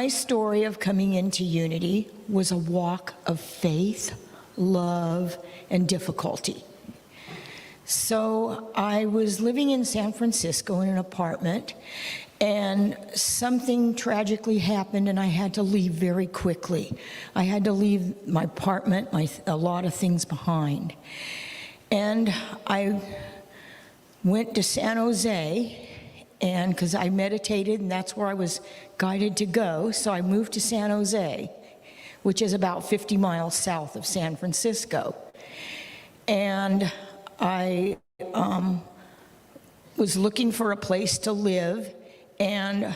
My story of coming into Unity was a walk of faith, love, and difficulty. So I was living in San Francisco in an apartment, and something tragically happened, and I had to leave very quickly. I had to leave my apartment, a lot of things behind. And I went to San Jose, and because I meditated, and that's where I was guided to go, so I moved to San Jose, which is about 50 miles south of San Francisco. And I was looking for a place to live, and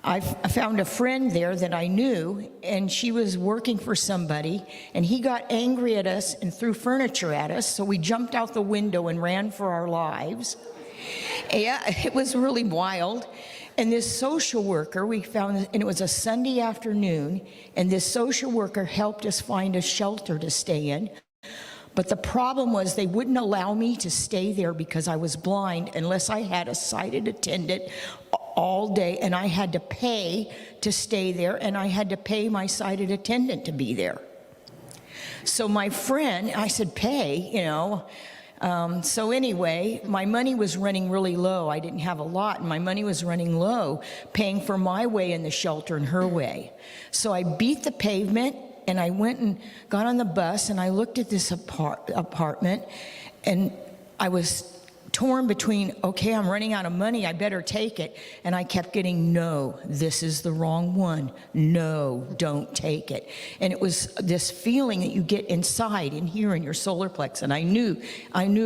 I found a friend there that I knew, and she was working for somebody, and he got angry at us and threw furniture at us, so we jumped out the window and ran for our lives. Yeah, it was really wild. And this social worker, we found, and it was a Sunday afternoon, and this social worker helped us find a shelter to stay in. But the problem was they wouldn't allow me to stay there because I was blind unless I had a sighted attendant all day, and I had to pay to stay there, and I had to pay my sighted attendant to be there. So my friend, I said, pay, you know. So anyway, my money was running really low. I didn't have a lot, and my money was running low, paying for my way in the shelter and her way. So I beat the pavement, and I went and got on the bus, and I looked at this apartment, and I was torn between, okay, I'm running out of money, I better take it. And I kept getting, no, this is the wrong one. No, don't take it. And it was this feeling that you get inside in here in your solar plex. And I knew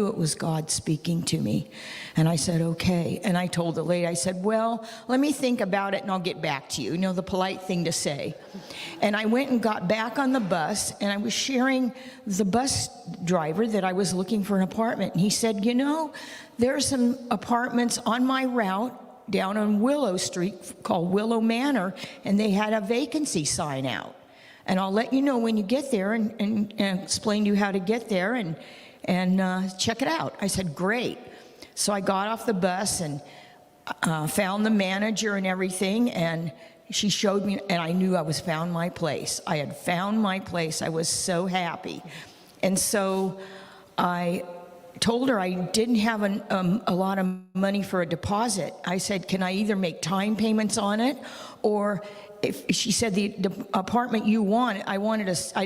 it was God speaking to me. And I said, okay. And I told the lady, I said, well, let me think about it and I'll get back to you. You know, the polite thing to say. And I went and got back on the bus, and I was sharing the bus driver that I was looking for an apartment. And he said, you know, there are some apartments on my route down on Willow Street called Willow Manor, and they had a vacancy sign out. And I'll let you know when you get there and explain to you how to get there and check it out. I said, great. So I got off the bus and found the manager and everything, and she showed me, and I knew I was found my place. I had found my place. I was so happy. And so I told her I didn't have a lot of money for a deposit. I said, can I either make time payments on it, or if she said the apartment you want, I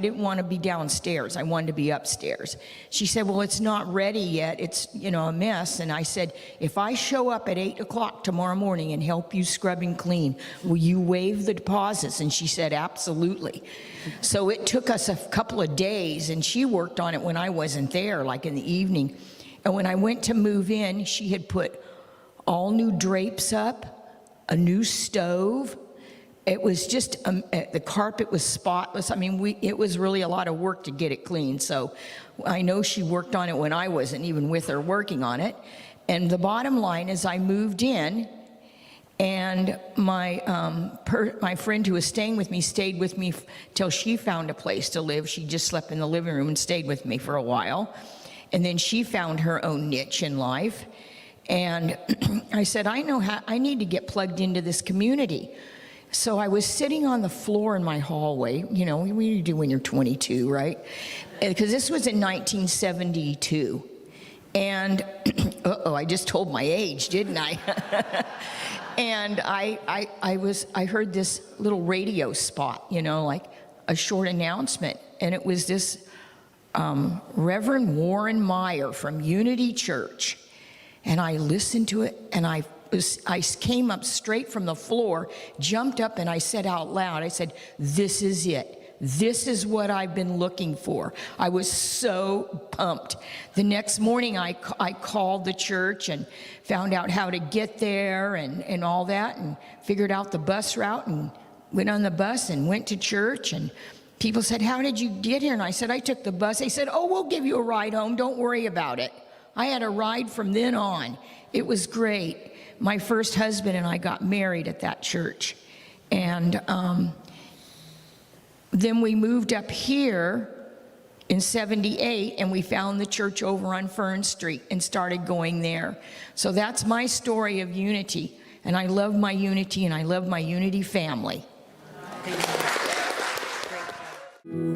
didn't want to be downstairs. I wanted to be upstairs. She said, well, it's not ready yet. It's, you know, a mess. And I said, if I show up at 8 o'clock tomorrow morning and help you scrub and clean, will you waive the deposits? And she said, absolutely. So it took us a couple of days, and she worked on it when I wasn't there, like in the evening. And when I went to move in, she had put all new drapes up, a new stove. It was just, the carpet was spotless. I mean, it was really a lot of work to get it clean. So I know she worked on it when I wasn't even with her working on it. And the bottom line is I moved in, and my friend who was staying with me stayed with me till she found a place to live. She just slept in the living room and stayed with me for a while. And then she found her own niche in life. And I said, I know how, I need to get plugged into this community. So I was sitting on the floor in my hallway, you know, what do you do when you're 22, right? Because this was in 1972. And, uh-oh, I just told my age, didn't I? And I heard this little radio spot, you know, like a short announcement. And it was this Reverend Warren Meyer from Unity Church. And I listened to it, and I came up straight from the floor, jumped up, and I said out loud, I said, this is it. This is what I've been looking for. I was so pumped. The next morning, I called the church and found out how to get there and all that, and figured out the bus route, and went on the bus and went to church. And people said, how did you get here? And I said, I took the bus. They said, oh, we'll give you a ride home. Don't worry about it. I had a ride from then on. It was great. My first husband and I got married at that church. And then we moved up here in '78, and we found the church over on Fern Street and started going there. So that's my story of Unity. And I love my Unity, and I love my Unity family. Thank you. Great job.